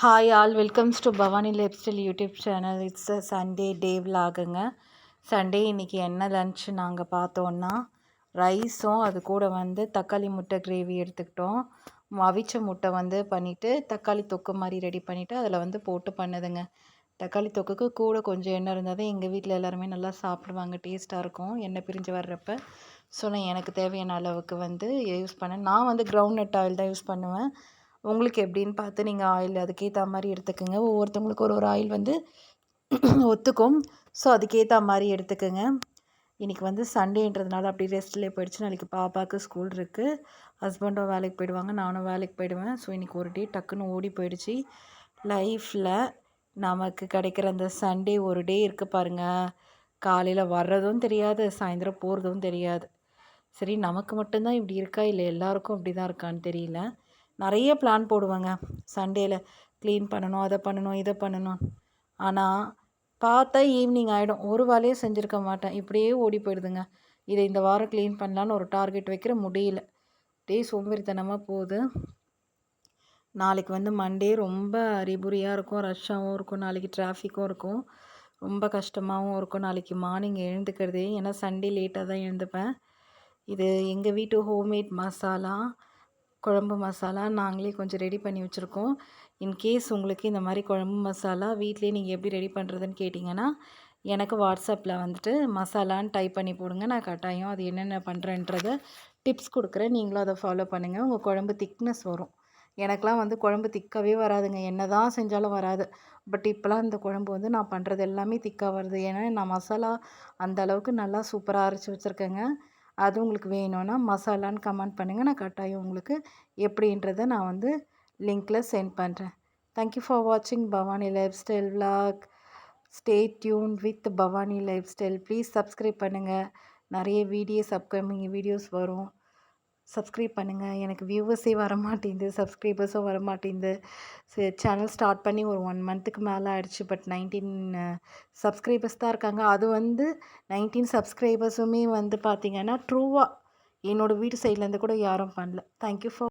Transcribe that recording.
Hi all welcomes to Bhavani life style YouTube channel. It's a Sunday day விலாகுங்க. Sunday இன்றைக்கி என்ன lunch நாங்கள் பார்த்தோன்னா ரைஸும் அது கூட தக்காளி முட்டை கிரேவி எடுத்துக்கிட்டோம். அவிச்ச முட்டை பண்ணிவிட்டு தக்காளி தொக்கு மாதிரி ரெடி பண்ணிவிட்டு அதில் போட்டு பண்ணுதுங்க. தக்காளி தொக்குக்கு கூட கொஞ்சம் எண்ணெய் இருந்தால் தான் எங்கள் வீட்டில் எல்லாருமே நல்லா சாப்பிடுவாங்க, டேஸ்ட்டாக இருக்கும் எண்ணெய் பிரிஞ்சு வர்றப்ப. ஸோ நான் எனக்கு தேவையான அளவுக்கு யூஸ் பண்ணேன். நான் கிரவுண்ட் நட் ஆயில் தான் யூஸ் பண்ணுவேன். உங்களுக்கு எப்படின்னு பார்த்து நீங்கள் ஆயில் அதுக்கேற்ற மாதிரி எடுத்துக்கோங்க. ஒவ்வொருத்தவங்களுக்கு ஒரு ஆயில் ஒத்துக்கும். ஸோ அதுக்கேற்ற மாதிரி எடுத்துக்கோங்க. இன்றைக்கி சண்டேன்றதுனால அப்படி ரெஸ்ட்லேயே போயிடுச்சு. நாளைக்கு பாப்பாவுக்கு ஸ்கூல் இருக்குது. ஹஸ்பண்டும் வேலைக்கு போயிடுவாங்க, நானும் வேலைக்கு போயிடுவேன். ஸோ இன்றைக்கி ஒரு டே டக்குன்னு ஓடி போயிடுச்சு. லைஃப்பில் நமக்கு கிடைக்கிற அந்த சண்டே ஒரு டே இருக்குது பாருங்கள். காலையில் வர்றதும் தெரியாது, சாயந்தரம் போகிறதும் தெரியாது. சரி, நமக்கு மட்டும்தான் இப்படி இருக்கா இல்லை எல்லாருக்கும் அப்படி தான் இருக்கான்னு தெரியல. நிறைய பிளான் போடுவாங்க சண்டேயில். க்ளீன் பண்ணணும், அதை பண்ணணும், இதை பண்ணணும். ஆனால் பார்த்தா ஈவினிங் ஆகிடும், ஒரு வேலையும் செஞ்சுருக்க மாட்டேன். இப்படியே ஓடி போயிடுதுங்க. இதை இந்த வாரம் க்ளீன் பண்ணலான்னு ஒரு டார்கெட் வைக்கிற முடியல. டே சோம்பேறித்தனமாக போகுது. நாளைக்கு மண்டே ரொம்ப அறிபுரியாக இருக்கும், ரஷ்ஷாகவும் இருக்கும், நாளைக்கு டிராஃபிக்கும் இருக்கும், ரொம்ப கஷ்டமாகவும் இருக்கும் நாளைக்கு மார்னிங் எழுந்துக்கிறதே. ஏன்னா சண்டே லேட்டாக தான் எழுந்துப்பேன். இது எங்கள் வீட்டு ஹோம்மேட் மசாலா, குழம்பு மசாலா நாங்களே கொஞ்சம் ரெடி பண்ணி வச்சுருக்கோம். இன்கேஸ் உங்களுக்கு இந்த மாதிரி குழம்பு மசாலா வீட்லேயே நீங்கள் எப்படி ரெடி பண்ணுறதுன்னு கேட்டிங்கன்னா எனக்கு வாட்ஸ்அப்பில் மசாலான்னு டைப் பண்ணி போடுங்க. நான் கட்டாயம் அது என்னென்ன பண்ணுறேன்றதை டிப்ஸ் கொடுக்குறேன். நீங்களும் அதை ஃபாலோ பண்ணுங்கள். உங்கள் குழம்பு திக்னஸ் வரும். எனக்கெலாம் குழம்பு திக்காகவே வராதுங்க, என்ன தான் செஞ்சாலும் வராது. பட் இப்போலாம் இந்த குழம்பு நான் பண்ணுறது எல்லாமே திக்காக வருது. ஏன்னா நான் மசாலா அந்த அளவுக்கு நல்லா சூப்பராக அரைச்சி வச்சுருக்கேங்க. அது உங்களுக்கு வேணும்னா மசாலான்னு கமெண்ட் பண்ணுங்கள். நான் கட்டாயம் உங்களுக்கு எப்படின்றத நான் லிங்க்கில் சென்ட் பண்ணுறேன். தேங்க்யூ ஃபார் வாட்சிங் Bhavani life style vlog. Stay tune with Bhavani life style. Please subscribe பண்ணுங்கள். நிறைய அப்கமிங் வீடியோஸ் வரும். சப்ஸ்கிரைப் பண்ணுங்கள். எனக்கு வியூவர்ஸே வரமாட்டேங்குது, சப்ஸ்கிரைபர்ஸும் வரமாட்டேங்குது. சேனல் ஸ்டார்ட் பண்ணி ஒரு 1 மந்த்துக்கு மேலே ஆயிடுச்சு. பட் 19 சப்ஸ்கிரைபர்ஸ் தான் இருக்காங்க. அது 19 சப்ஸ்கிரைபர்ஸுமே பார்த்திங்கன்னா ட்ரூவாக என்னோடய வீட்டு சைட்லேருந்து கூட யாரும் பண்ணல. Thank you for